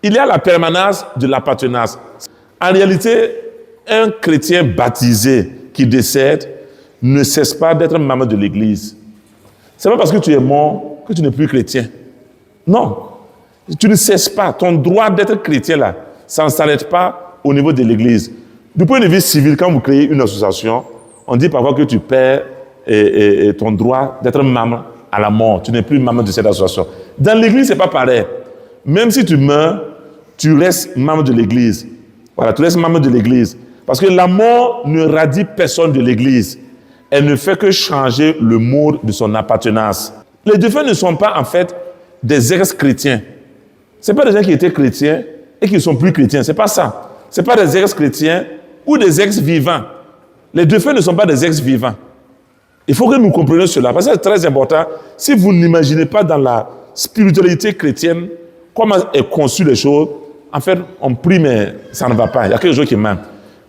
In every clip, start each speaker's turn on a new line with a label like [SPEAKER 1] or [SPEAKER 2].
[SPEAKER 1] Il y a la permanence de l'appartenance. En réalité, un chrétien baptisé qui décède ne cesse pas d'être membre de l'Église. Ce n'est pas parce que tu es mort que tu n'es plus chrétien. Non. Tu ne cesses pas. Ton droit d'être chrétien, là, ça ne s'arrête pas au niveau de l'Église. Du point de vue civil, quand vous créez une association, on dit parfois que tu perds ton droit d'être membre à la mort. Tu n'es plus membre de cette association. Dans l'Église, ce n'est pas pareil. Même si tu meurs, tu restes membre de l'Église. Voilà, tu restes membre de l'Église. Parce que la mort ne radie personne de l'Église. Elle ne fait que changer le mode de son appartenance. Les défunts ne sont pas en fait des ex-chrétiens. Ce n'est pas des gens qui étaient chrétiens et qui ne sont plus chrétiens. Ce n'est pas ça. Ce n'est pas des ex-chrétiens ou des ex-vivants. Les défunts ne sont pas des ex-vivants. Il faut que nous comprenions cela, parce que c'est très important. Si vous n'imaginez pas dans la spiritualité chrétienne comment est conçues les choses, en fait, on prie, mais ça ne va pas. Il y a quelque chose qui manque.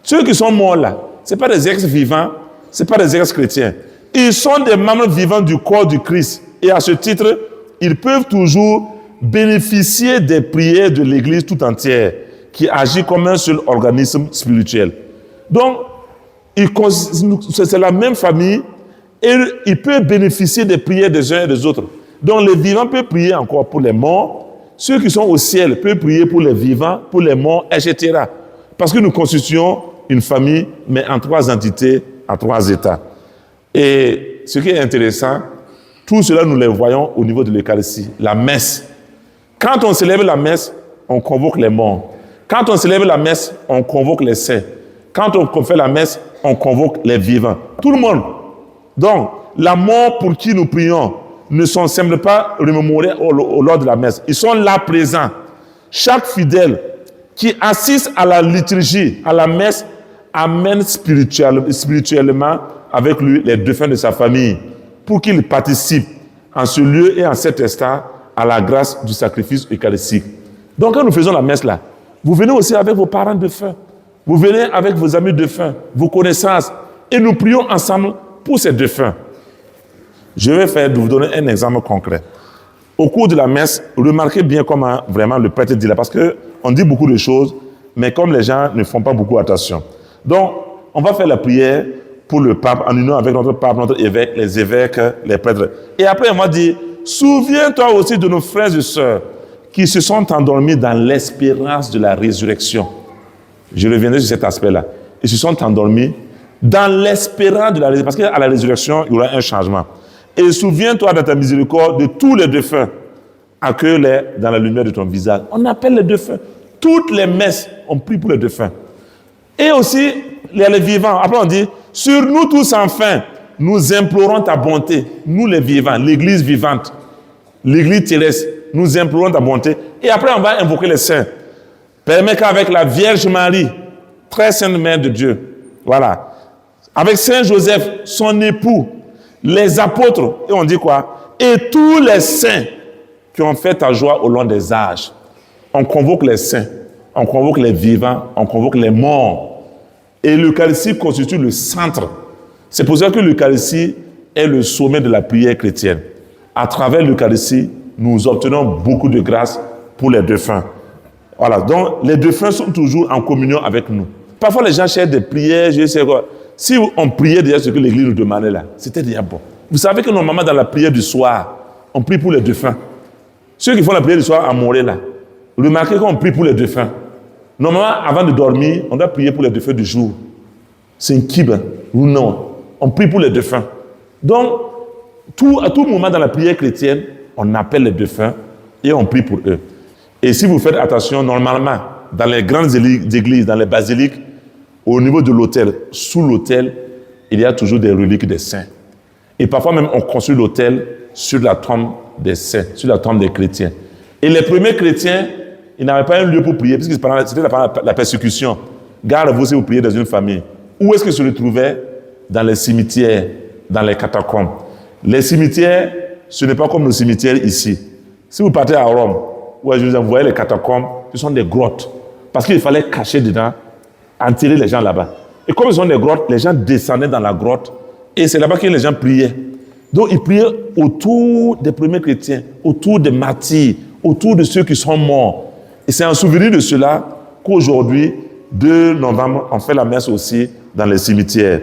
[SPEAKER 1] Ceux qui sont morts là, ce n'est pas des ex-vivants, ce n'est pas des ex-chrétiens. Ils sont des membres vivants du corps du Christ. Et à ce titre, ils peuvent toujours bénéficier des prières de l'Église tout entière, qui agit comme un seul organisme spirituel. Donc, c'est la même famille et il peut bénéficier des prières des uns et des autres. Donc, les vivants peuvent prier encore pour les morts. Ceux qui sont au ciel peuvent prier pour les vivants, pour les morts, etc. Parce que nous constituons une famille, mais en 3 entités, en 3 états. Et ce qui est intéressant, tout cela, nous les voyons au niveau de l'Eucharistie, la messe. Quand on célèbre la messe, on convoque les morts. Quand on célèbre la messe, on convoque les saints. Quand on fait la messe, on convoque les vivants. Tout le monde. Donc, la mort pour qui nous prions ne sont simplement pas remémorés lors de la messe. Ils sont là présents. Chaque fidèle qui assiste à la liturgie, à la messe, amène spirituellement avec lui les défunts de sa famille pour qu'ils participent en ce lieu et en cet instant à la grâce du sacrifice eucharistique. Donc, quand nous faisons la messe là, vous venez aussi avec vos parents défunts. Vous venez avec vos amis défunts, vos connaissances, et nous prions ensemble pour ces défunts. Je vais vous donner un exemple concret. Au cours de la messe, remarquez bien comment vraiment le prêtre dit là, parce qu'on dit beaucoup de choses, mais comme les gens ne font pas beaucoup attention. Donc, on va faire la prière pour le pape, en union avec notre pape, notre évêque, les évêques, les prêtres. Et après, on va dire, souviens-toi aussi de nos frères et sœurs qui se sont endormis dans l'espérance de la résurrection. Je reviendrai sur cet aspect-là. Ils se sont endormis dans l'espérance de la résurrection. Parce qu'à la résurrection, il y aura un changement. Et souviens-toi de ta miséricorde de tous les défunts. Accueille-les dans la lumière de ton visage. On appelle les défunts. Toutes les messes, on prie pour les défunts. Et aussi, les vivants. Après, on dit, sur nous tous enfin, nous implorons ta bonté. Nous les vivants, l'église vivante, l'église terrestre, nous implorons ta bonté. Et après, on va invoquer les saints. Permets qu'avec la Vierge Marie, très sainte Mère de Dieu, voilà, avec Saint Joseph, son époux, les apôtres, et on dit quoi? Et tous les saints qui ont fait ta joie au long des âges. On convoque les saints, on convoque les vivants, on convoque les morts. Et l'Eucharistie constitue le centre. C'est pour ça que l'Eucharistie est le sommet de la prière chrétienne. À travers l'Eucharistie, nous obtenons beaucoup de grâce pour les défunts. Voilà, donc les défunts sont toujours en communion avec nous. Parfois, les gens cherchent des prières, je sais quoi. Si on priait déjà ce que l'Église nous demandait là, c'était déjà bon. Vous savez que normalement, dans la prière du soir, on prie pour les défunts. Ceux qui font la prière du soir à Morée là, remarquez qu'on prie pour les défunts. Normalement, avant de dormir, on doit prier pour les défunts du jour. C'est une kibe ou non. On prie pour les défunts. Donc, à tout moment dans la prière chrétienne, on appelle les défunts et on prie pour eux. Et si vous faites attention, normalement, dans les grandes églises, dans les basiliques, au niveau de l'autel, sous l'autel, il y a toujours des reliques des saints. Et parfois même, on construit l'autel sur la tombe des saints, sur la tombe des chrétiens. Et les premiers chrétiens, ils n'avaient pas un lieu pour prier, puisque c'était la persécution. Gardez-vous si vous priez dans une famille. Où est-ce qu'ils se retrouvaient? Dans les cimetières, dans les catacombes. Les cimetières, ce n'est pas comme nos cimetières ici. Si vous partez à Rome, où vous voyez les catacombes, ce sont des grottes. Parce qu'il fallait cacher dedans, enterrer les gens là-bas. Et comme ce sont des grottes, les gens descendaient dans la grotte, et c'est là-bas que les gens priaient. Donc ils priaient autour des premiers chrétiens, autour des martyrs, autour de ceux qui sont morts. Et c'est en souvenir de cela qu'aujourd'hui, 2 novembre, on fait la messe aussi dans les cimetières.